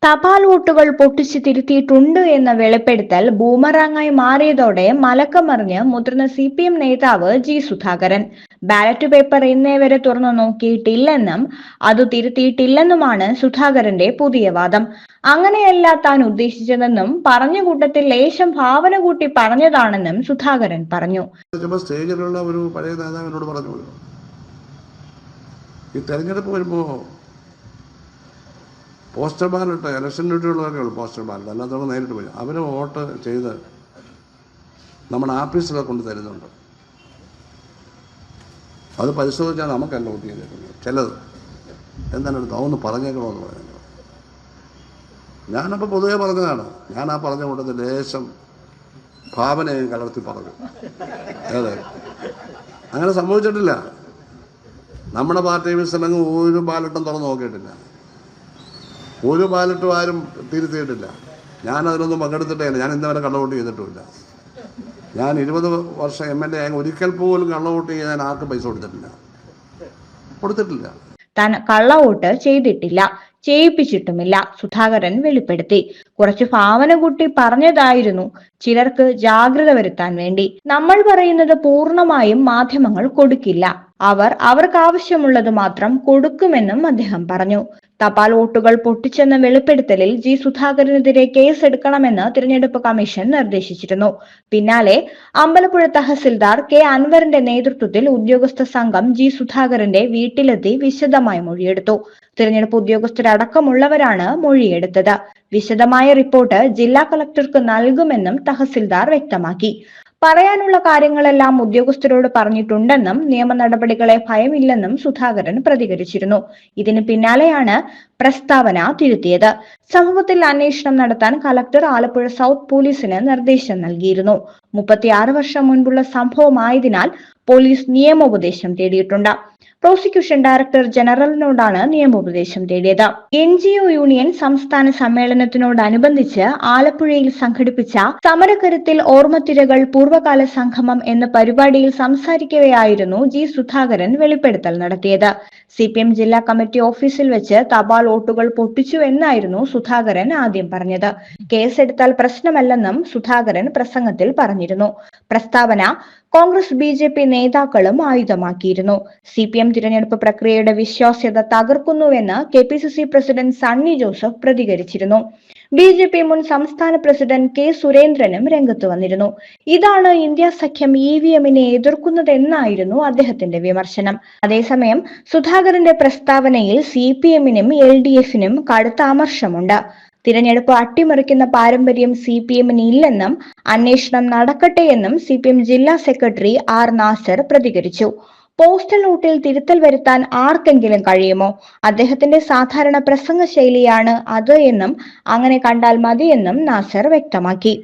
തപാൽ വോട്ടുകൾ പൊട്ടിച്ചു തിരുത്തിയിട്ടുണ്ട് എന്ന വെളിപ്പെടുത്തൽ ബൂമറാങ്ങായി മാറിയതോടെ മലക്കമറിഞ്ഞ് മുതിർന്ന CPM നേതാവ് G. സുധാകരൻ. ബാലറ്റ് പേപ്പർ ഇന്നേവരെ തുറന്നു നോക്കിയിട്ടില്ലെന്നും അത് തിരുത്തിയിട്ടില്ലെന്നുമാണ് സുധാകരന്റെ പുതിയ വാദം. അങ്ങനെയല്ല താൻ ഉദ്ദേശിച്ചതെന്നും പറഞ്ഞ കൂട്ടത്തിൽ ലേശം ഭാവന കൂട്ടി പറഞ്ഞതാണെന്നും സുധാകരൻ പറഞ്ഞു. സ്റ്റേജിലുള്ള ഒരു പഴയ നേതാവിനോട് പറഞ്ഞു, ഈ തെരഞ്ഞെടുപ്പ് വരുമ്പോൾ പോസ്റ്റർ ബാലറ്റ് ഇലക്ഷൻ ഡ്യൂട്ടിയുള്ളവരേ ഉള്ളൂ പോസ്റ്റർ ബാലറ്റ്, അല്ലാത്തവർ നേരിട്ട് പോയി അവർ വോട്ട് ചെയ്ത് നമ്മുടെ ആഫീസിലൊക്കെ കൊണ്ട് തരുന്നുണ്ട്. അത് പരിശോധിച്ചാൽ നമുക്കല്ല വോട്ട് ചെയ്തേക്കുന്നത് ചിലത്. എന്താണ് തോന്നുന്നു പറഞ്ഞേക്കണമെന്ന് പറയുന്നത്. ഞാനപ്പോൾ പൊതുവെ പറഞ്ഞതാണ്. ഞാൻ ആ പറഞ്ഞ കൂട്ടത്തിൽ ലേശം ഭാവനയും കലർത്തി പറഞ്ഞു. അതെ, അങ്ങനെ സംഭവിച്ചിട്ടില്ല. നമ്മുടെ പാർട്ടി വിസലങ്ങ് ഒരു ബാലറ്റും തുറന്ന് നോക്കിയിട്ടില്ല, ഒരു ബാലറ്റും ആരും തിരുത്തിയിട്ടില്ല. ഞാൻ അതിലൊന്നും പങ്കെടുത്തിട്ടേ ഇല്ല. ഞാൻ ഇന്നവരെ കള്ളവോട്ട് ചെയ്തിട്ടുമില്ല. ഞാൻ 20 വർഷം MLA ആയി ഒരിക്കൽ പോലും കള്ളവോട്ട് ചെയ്യാൻ ആർക്കും പൈസ കൊടുത്തിട്ടില്ല. താൻ കള്ളവോട്ട് ചെയ്തിട്ടില്ല, ചെയ്യിപ്പിച്ചിട്ടുമില്ല സുധാകരൻ വെളിപ്പെടുത്തി. കുറച്ച് ഭാവന കൂട്ടി പറഞ്ഞതായിരുന്നു, ചിലർക്ക് ജാഗ്രത വരുത്താൻ വേണ്ടി. നമ്മൾ പറയുന്നത് പൂർണ്ണമായും മാധ്യമങ്ങൾ കൊടുക്കില്ല, അവർക്ക് ആവശ്യമുള്ളത് മാത്രം കൊടുക്കുമെന്നും അദ്ദേഹം പറഞ്ഞു. തപാൽ വോട്ടുകൾ പൊട്ടിച്ചെന്ന വെളിപ്പെടുത്തലിൽ G. സുധാകരനെതിരെ കേസെടുക്കണമെന്ന് തിരഞ്ഞെടുപ്പ് കമ്മീഷൻ നിർദ്ദേശിച്ചിരുന്നു. പിന്നാലെ അമ്പലപ്പുഴ തഹസിൽദാർ K. അൻവറിന്റെ നേതൃത്വത്തിൽ ഉദ്യോഗസ്ഥ സംഘം G. സുധാകരന്റെ വീട്ടിലെത്തി വിശദമായി മൊഴിയെടുത്തു. തിരഞ്ഞെടുപ്പ് ഉദ്യോഗസ്ഥരടക്കമുള്ളവരാണ് മൊഴിയെടുത്തത്. വിശദമായ റിപ്പോർട്ട് ജില്ലാ കളക്ടർക്ക് നൽകുമെന്നും തഹസിൽദാർ വ്യക്തമാക്കി. പറയാനുള്ള കാര്യങ്ങളെല്ലാം ഉദ്യോഗസ്ഥരോട് പറഞ്ഞിട്ടുണ്ടെന്നും നിയമ നടപടികളെ ഭയമില്ലെന്നും സുധാകരൻ പ്രതികരിച്ചിരുന്നു. ഇതിന് പിന്നാലെയാണ് പ്രസ്താവന തിരുത്തിയത്. സംഭവത്തിൽ അന്വേഷണം നടത്താൻ കളക്ടർ ആലപ്പുഴ സൗത്ത് പോലീസിന് നിർദ്ദേശം നൽകിയിരുന്നു. 36 വർഷം മുൻപുള്ള സംഭവമായതിനാൽ പോലീസ് നിയമോപദേശം തേടിയിട്ടുണ്ട്. പ്രോസിക്യൂഷൻ ഡയറക്ടർ ജനറലിനോടാണ് നിയമോപദേശം തേടിയത്. NGO യൂണിയൻ സംസ്ഥാന സമ്മേളനത്തിനോടനുബന്ധിച്ച് ആലപ്പുഴയിൽ സംഘടിപ്പിച്ച സമരക്കരുത്തിൽ ഓർമ്മത്തിരകൾ പൂർവ്വകാല സംഗമം എന്ന പരിപാടിയിൽ സംസാരിക്കവെയായിരുന്നു G. സുധാകരൻ വെളിപ്പെടുത്തൽ നടത്തിയത്. CPM ജില്ലാ കമ്മിറ്റി ഓഫീസിൽ വെച്ച് തപാൽ വോട്ടുകൾ പൊട്ടിച്ചു എന്നായിരുന്നു സുധാകരൻ ആദ്യം പറഞ്ഞത്. കേസെടുത്താൽ പ്രശ്നമല്ലെന്നും സുധാകരൻ പ്രസംഗത്തിൽ പറഞ്ഞിരുന്നു. പ്രസ്താവന കോൺഗ്രസ് BJP നേതാക്കളും ആയുധമാക്കിയിരുന്നു. CPM തിരഞ്ഞെടുപ്പ് പ്രക്രിയയുടെ വിശ്വാസ്യത തകർക്കുന്നുവെന്ന് KPCC പ്രസിഡന്റ് സണ്ണി ജോസഫ് പ്രതികരിച്ചിരുന്നു. BJP മുൻ സംസ്ഥാന പ്രസിഡന്റ് K. സുരേന്ദ്രനും രംഗത്ത് വന്നിരുന്നു. ഇതാണ് ഇന്ത്യ സഖ്യം EVMനെ എതിർക്കുന്നതെന്നായിരുന്നു അദ്ദേഹത്തിന്റെ വിമർശനം. അതേസമയം സുധാകരന്റെ പ്രസ്താവനയിൽ CPMനും LDFനും കടുത്ത അമർഷമുണ്ട്. തിരഞ്ഞെടുപ്പ് അട്ടിമറിക്കുന്ന പാരമ്പര്യം CPMന് ഇല്ലെന്നും അന്വേഷണം നടക്കട്ടെയെന്നും CPM ജില്ലാ സെക്രട്ടറി R. നാസർ പ്രതികരിച്ചു. പോസ്റ്റൽ വോട്ടിൽ തിരുത്തൽ വരുത്താൻ ആർക്കെങ്കിലും കഴിയുമോ? അദ്ദേഹത്തിന്റെ സാധാരണ പ്രസംഗ ശൈലിയാണ് അത് എന്നും അങ്ങനെ കണ്ടാൽ മതിയെന്നും നാസർ വ്യക്തമാക്കി.